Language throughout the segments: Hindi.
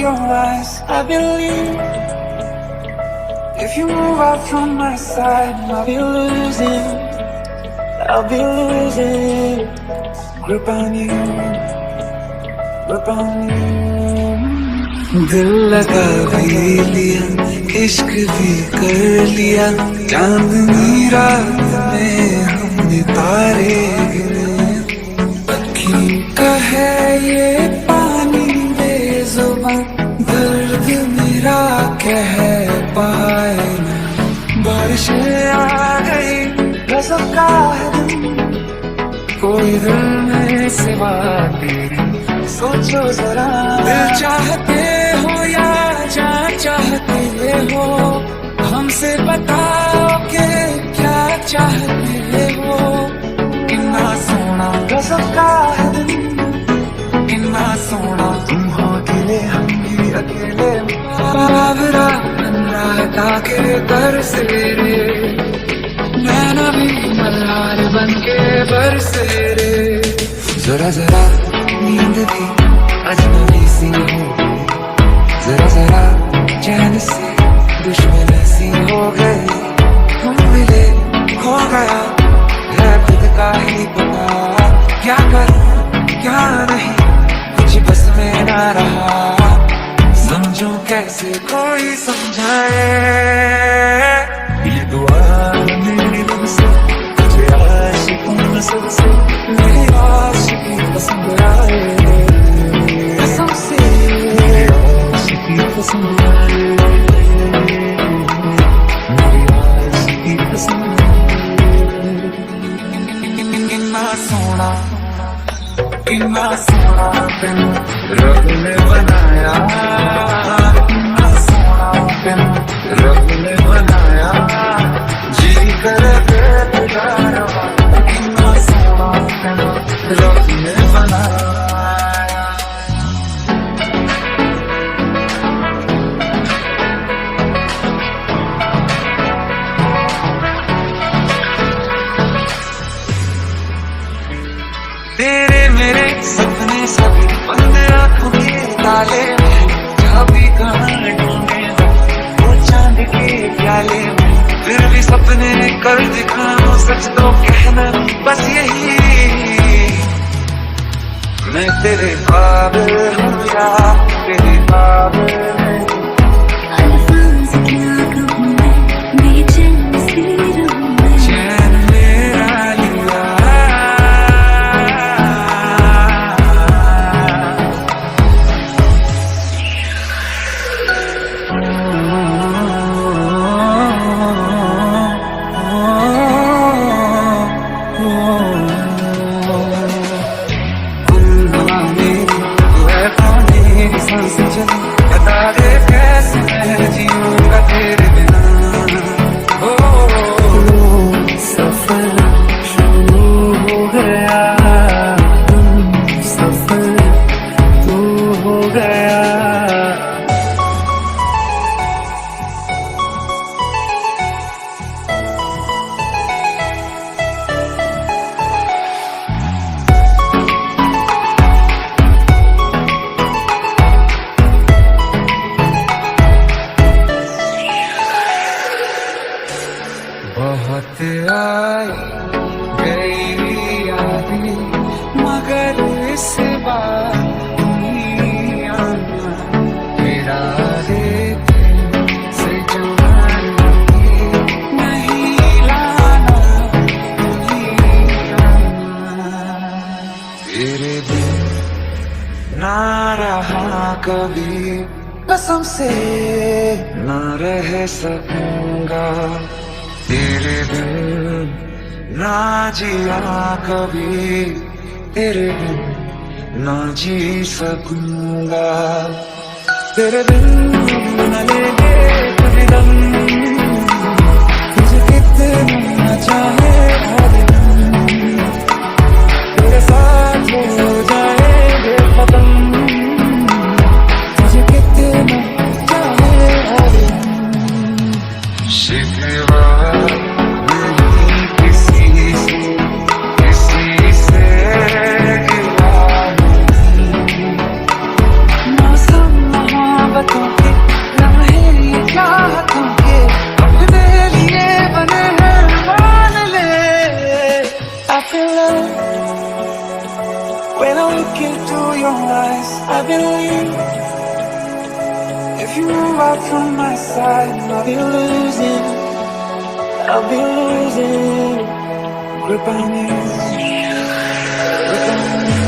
your eyes, I believe. If you move out from my side, I'll be losing grip on you, grip on you. दिल लगा भी लिया, इश्क भी कर लिया, चांदनी रात में हमने तारे गिने। अखी का है ये पानी बेजुबान, दर्द मेरा कह पाए ना। बारिशें आ गई, रज़्क़ का है दिन, कोई दिल में सिवा तेरे, सोचो जरा। दिल चाहते हो या जान चाहते हो, हमसे बताओ कि क्या चाहते हो। कितना सोना रज़्क़ का है दिन, कितना सोना तुम हो अकेले, हम भी अकेले। बाबरा राता के तरस रे, नैना भी मल्हार बन के बरसे रे। जरा जरा नींद भी अजनबी सी हो गई, जरा जरा चैन से दुश्मन सी हो गई। तुम मिले खो गया है खुद का ही पता, क्या करूं क्या नहीं कुछ बस में ना रहा। समझूं कैसे कोई समझाए, ये दुआ मेरी दिल से तुझे आशिकों में सबसे, मेरी आशिकी पसंद आए, कसम से मेरी आशिकी पसंद आए, मेरी आशिकी पसंद आए। कितना सोना तेनू रब ने बनाया, कितना सोना तेनू रब ने बनाया, जी करे बेकार वाला। कितना सोना तेनू रब ने बनाया। तेरे मेरे सपने सभी बंद आँखों के ताले में, चाबी कहाँ ढूंढे वो चांद के प्याले में। फिर भी सपने कर दिखाऊं सच तो कहना बस यही, मैं तेरे काबिल हूँ या तेरे काबिल नहीं। अल्फाज़ क्या कहूँ मैं, बेचैन सी रहूँ मैं, चैन मेरा लिया। बता दे कैसे मैं जीऊंगा तेरे बिना। सफर शुरू हो गया, सफर तू हो गया। बहुत आई गई यादें, मगर इस बार नहीं आना मेरा देते से जवानी नहीं लाना, नहीं आना। तेरे बिन ना रहा कभी, कसम से ना रह सकूंगा। तेरे बिन ना जिया कभी, तेरे बिन ना जी सकूंगा। तेरे बिन न लेंगे कभी दम, तुझे कितना चाहे हर दम, तेरे साथ हो जाएंगे खत्म, तुझे कितना चाहे हर दम। शिकवा मौसम you out from my side, and I'll be losing grip on you, grip on you.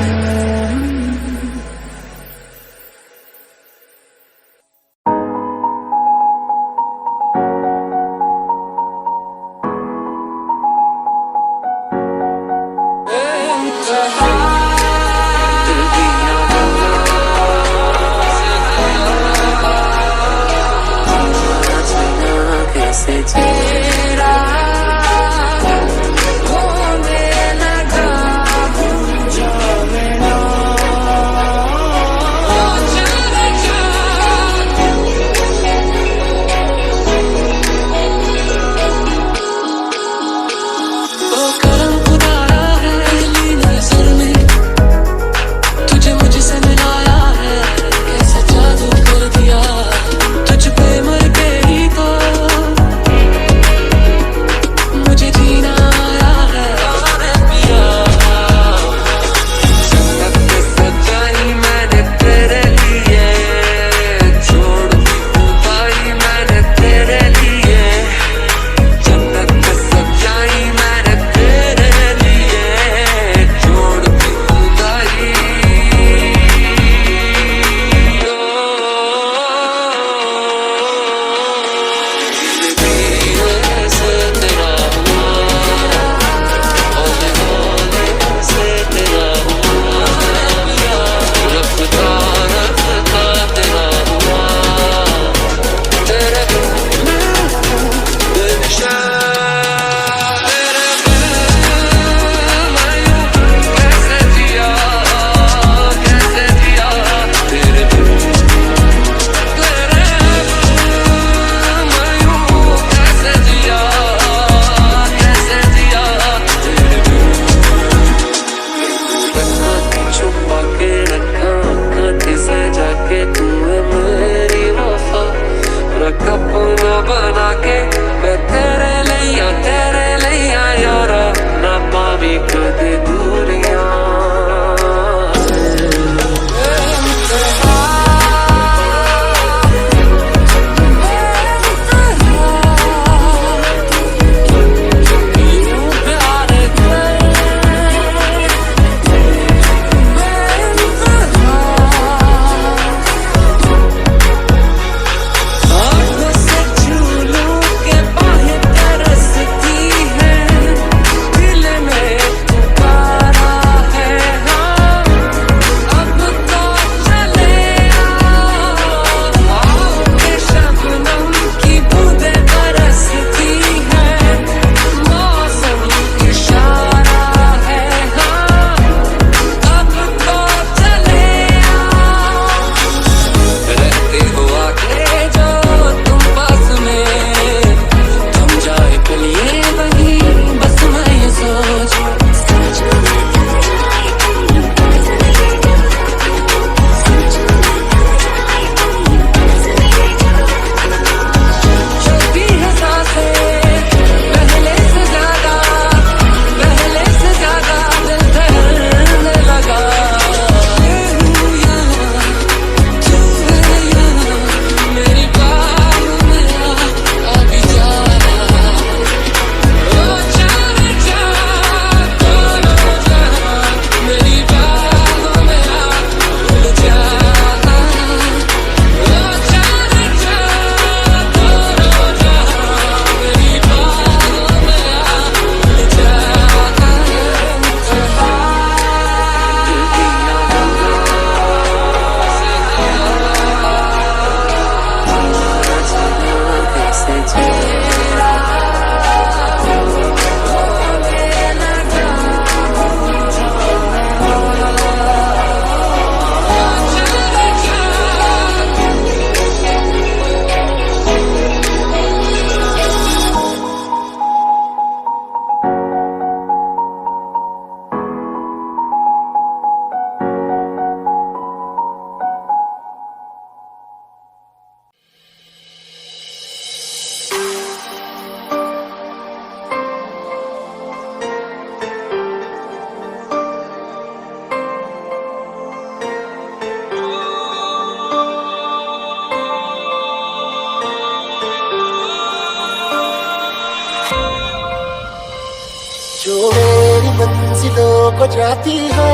जो मेरी मंजिलों को जाती है,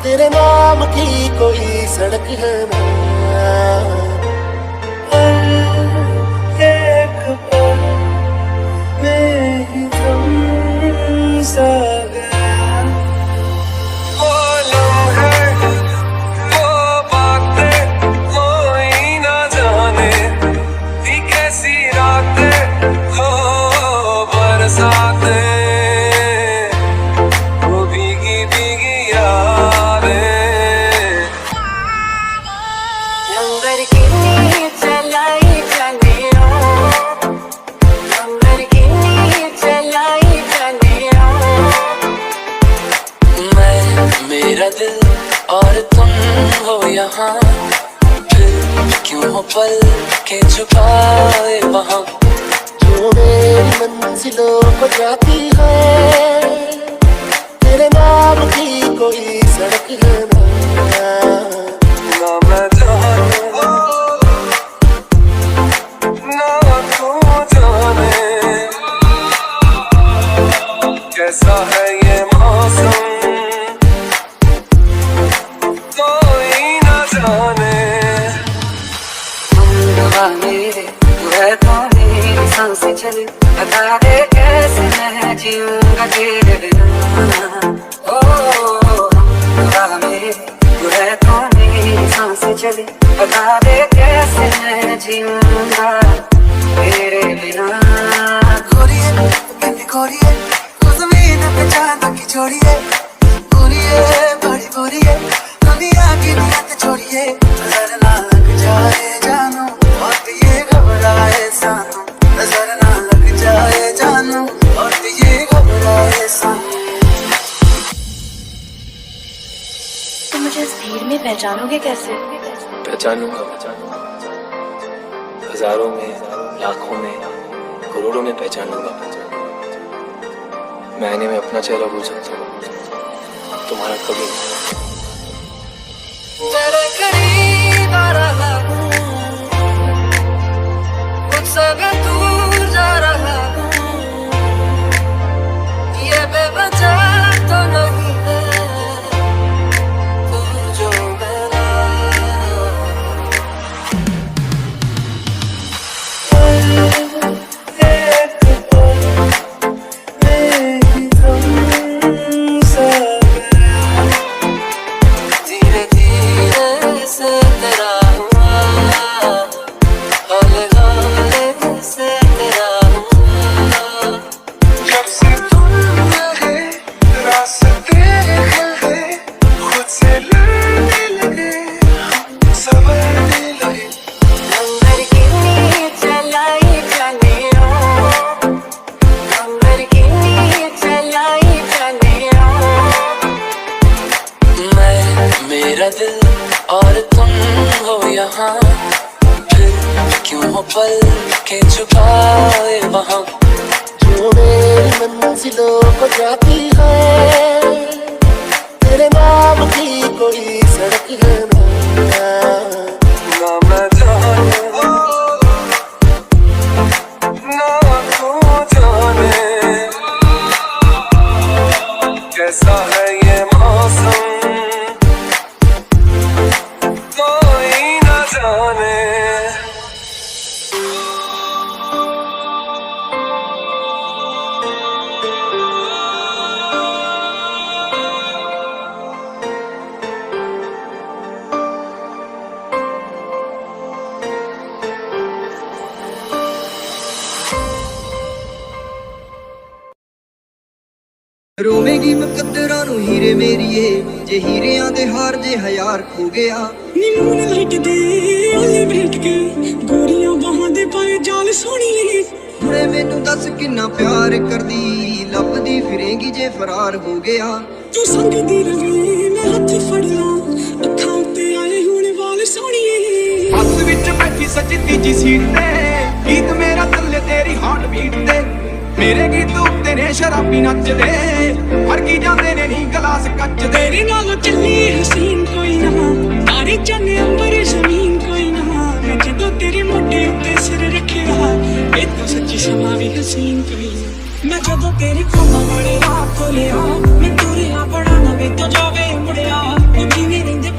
तेरे नाम की कोई सड़क है ना। एक पल में ही तुम सा गया। वो लम्हे, वो बातें कोई ना जाने थी कैसी रातें, हो बरसातें, वो भीगी भीगी यादें। नंबर कितनी चलाई चलियो, नंबर कितनी चलाई चलियो। मैं, मेरा दिल और तुम हो यहाँ, फिर क्यों हो पल के छुपाए वहाँ। जो मेरी मंजिलों को जाती है, तेरे नाम की कोई सड़क है ना। ना मैं जानूं, ना तू जाने, कैसा है ये मौसम, कोई ना जाने। हवा मेरे तू है तो मेरी सांसें चले, बता दे कैसे मैं जीऊंगा तेरे बिना। ओ हवा मेरे तू है तो मेरी सांसें चले, बता दे कैसे मैं जीऊंगा तेरे बिना। गोरिये बेबी गोरिये, तू ज़मीन पे चांद की छोड़िए, गोरिये बड़ी गोरिये, दुनिया की नियत छोड़िए। नजर ना लग जाए जानू, और ये घबराए सानू, नजर ना लग जाए जानू, और ये घबराए सानू। तुम मुझे इस भीड़ में पहचानोगे कैसे? पहचानूंगा, हजारों में, लाखों में, करोड़ों में पहचानूंगा। मैंने में अपना चेहरा भूल सकता हूँ, तुम्हारा कभी नहीं। तेरे करीब आ रहा हूँ, मुझसे भी दूर जा रहा हूँ, ये बेवजह तो नहीं है तू जो मेरा। एक पल में ही तुम सा गया। धीरे धीरे से तेरा हुआ, हौले हौले से तेरा हुआ। जब से तुम रहे, रास्ते खुले, खुद से लड़ने लगे, संभलने लगे। नंबर कितनी चलाई चलियो, नंबर कितनी चलाई चलियो। मैं, मेरा दिल और तुम हो यहाँ, फिर क्यों हो पल के छुपाए वहाँ। जो मेरी मंजिलों को जाती है, तेरे नाम की कोई सड़क है ना। ना मैं जानूं, ना तू जाने, कैसा है ये मौसम, कोई ना जाने। रोवेगी मुकद्दरां नूं हीरे मेरिए, जे हीरियां दे हार जे हयार खो गया। नी मून लाइट दे ओले बैठ के, गोरियां बाहां दे पाए जाल सोहणीए। हुणे मैनू दस किन्ना प्यार करदी, लभदी फिरेंगी जे फरार हो गया। तू संग दी रवे मैं हत्थ फड़ ला, अखां उत्ते आए हुण वाल सोहणीए। हस विच बैठी सजदी जी सीट ते, गीत मेरा थल्ले तेरी हार्ट बीट ते। मेरे गीत उत्ते ने शराबी नचदे, फड़की जांदे ने नी गलास कच दे। तेरे नाल चली हसीन कोई ना, तारे चन्ने अंबर जमीन कोई ना। मैं जदों तेरे मोढे उत्ते सिर रखिया, ए तू सच्ची समा भी हसीन कोई ना। मैं जदों तेरी खोमा वाले रात खोलिया मैं तुरिया बड़ा नवे तो जावे मुड़िया जिवें रहिंदे